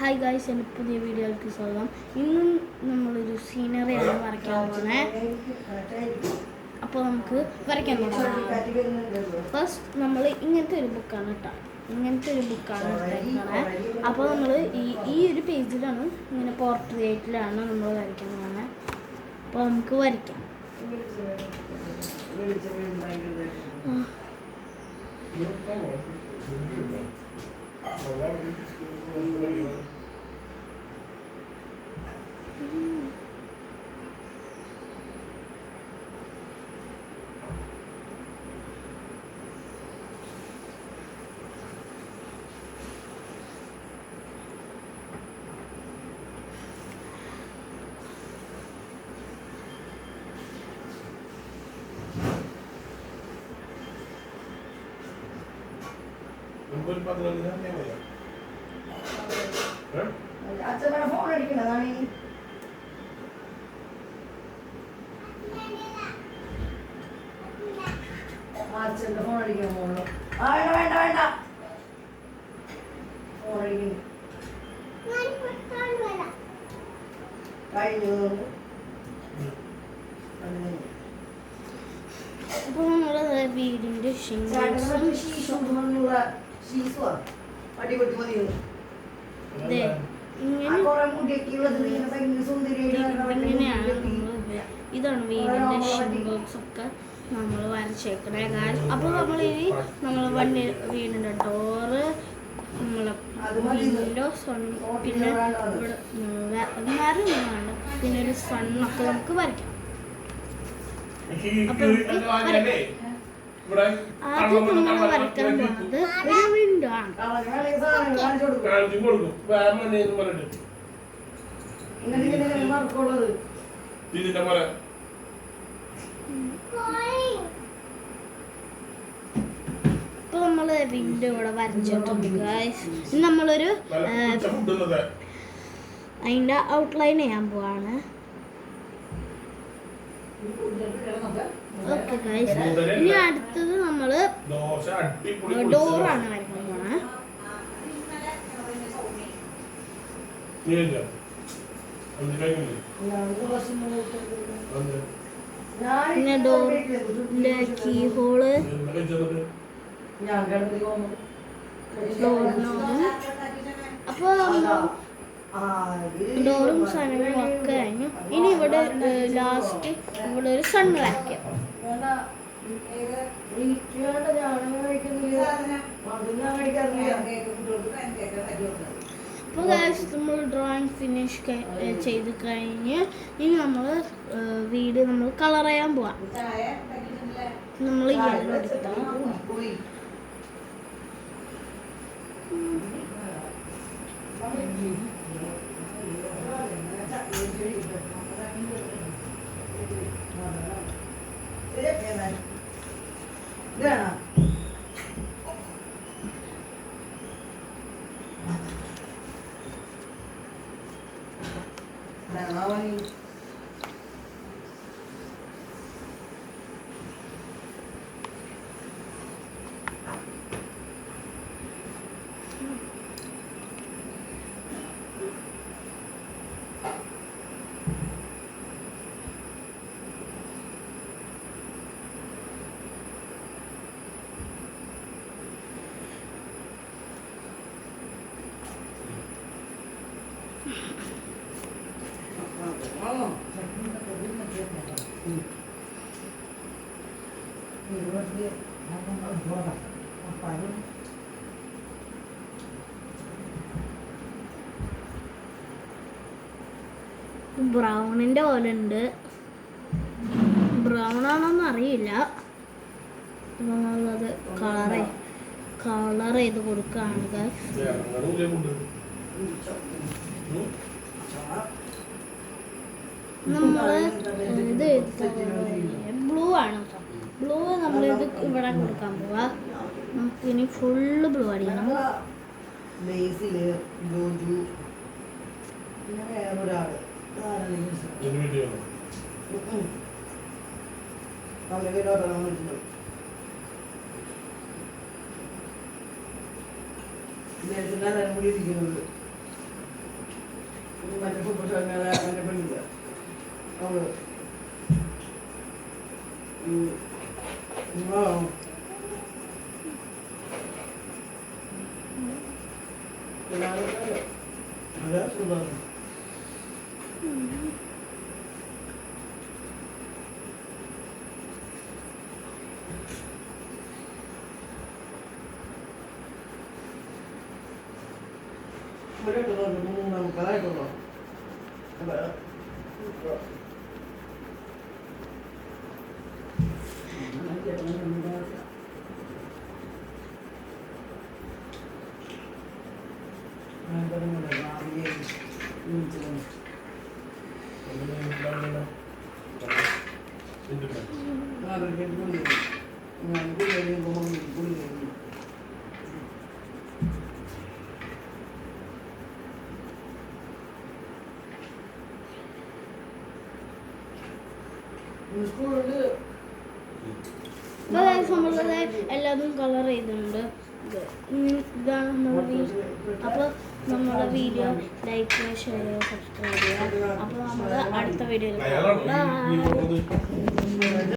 Hi guys, എൻ്റെ പുതിയ വീഡിയോയിലേക്ക് സ്വാഗതം. ഇന്നും നമ്മളൊരു സീനറിയാണ് വരയ്ക്കാൻ പോകുന്നത്. അപ്പോൾ നമുക്ക് വരയ്ക്കാൻ നോക്കാം. ഫസ്റ്റ് നമ്മൾ ഇങ്ങനത്തെ ഒരു ബുക്കാണ് എടുത്തേക്കുന്നത്. അപ്പോൾ നമ്മൾ ഈ ഒരു പേജിലാണ്, ഇങ്ങനെ പോർട്രേറ്റിലാണ് നമ്മൾ വരയ്ക്കാൻ പോകുന്നത്. അപ്പോൾ നമുക്ക് വരയ്ക്കാം. അച്ഛനെ ഫോൺ അടിക്കണതാണ്. അച്ഛൻ്റെ ഫോൺ അടിക്കാൻ പോകുന്നു. വേണ്ട വേണ്ട വേണ്ട ഫോൺ അടിക്കുന്നു കഴിഞ്ഞു. അപ്പോൾ നമ്മുടെ വീടിൻ്റെ ഇതാണ് വീടിൻ്റെ ഷിംബോക്സ് ഒക്കെ നമ്മൾ വരച്ചേക്കണേ. അപ്പോൾ നമ്മൾ വീടിൻ്റെ ഡോറ്, നമ്മളെ വിൻഡോ, പിന്നെ ഇവിടെ മരമാണ്, പിന്നെ ഒരു സണ്ണൊക്കെ നമുക്ക് വരയ്ക്കാം. അപ്പോൾ ആദ്യം നമ്മൾ വരയ്ക്കാൻ പോകുന്നത് ഒരു വിൻഡോ ആണ്. ഇപ്പൊ നമ്മള് വിൻഡോ ഇവിടെ വരച്ചിട്ടുണ്ട് ഗായ്സ്. ഇനി നമ്മളൊരു അതിന്റെ ഔട്ട്ലൈൻ ചെയ്യാൻ പോവാണ്. ഓക്കെ ഗൈസ്, ഇനി അടുത്തത് നമ്മള് ഡോറാണ് വരയ്ക്കാൻ പോണേ. പിന്നെ ഡോറിന്റെ കീ ഹോള്, അപ്പൊ ഡോറും സാധനങ്ങളും ഒക്കെ കഴിഞ്ഞു. ഇനി ഇവിടെ ലാസ്റ്റ് ഇവിടെ ഒരു സൺ വരയ്ക്കാം. അപ്പോൾ നമ്മൾ ഡ്രോയിങ് ഫിനിഷ് ചെയ്ത് കഴിഞ്ഞ് ഇനി നമ്മൾ വീട് നമ്മൾ കളർ ചെയ്യാൻ പോവാം. നമ്മൾ യെല്ലോ എടുത്താൽ ബ്രൗണിൻ്റെ പോലെ ഉണ്ട്. ബ്രൗൺ ആണോന്ന് അറിയില്ല. നമ്മളത് കളർ ചെയ്ത് കൊടുക്കുകയാണ്. നമ്മള് ഇത് ബ്ലൂ ആണ്. ബ്ലൂ നമ്മളിത് ഇവിടെ കൊടുക്കാൻ പോവാ. നമുക്ക് ഇനി ഫുള്ള് ബ്ലൂ അടിക്കണം. അങ്ങനെ അവൻ്റെ പെണ്ണില്ല അവള് സ്കൂളിൽ നമ്മളുടെ എല്ലാതും കളർ ചെയ്തിട്ടുണ്ട്. ഇതാണ് നമ്മുടെ അപ്പോൾ നമ്മുടെ വീഡിയോ ലൈക്ക് ഷെയർ സബ്സ്ക്രൈബ് ചെയ്യുക. അപ്പോൾ നമ്മൾ അടുത്ത വീഡിയോയിൽ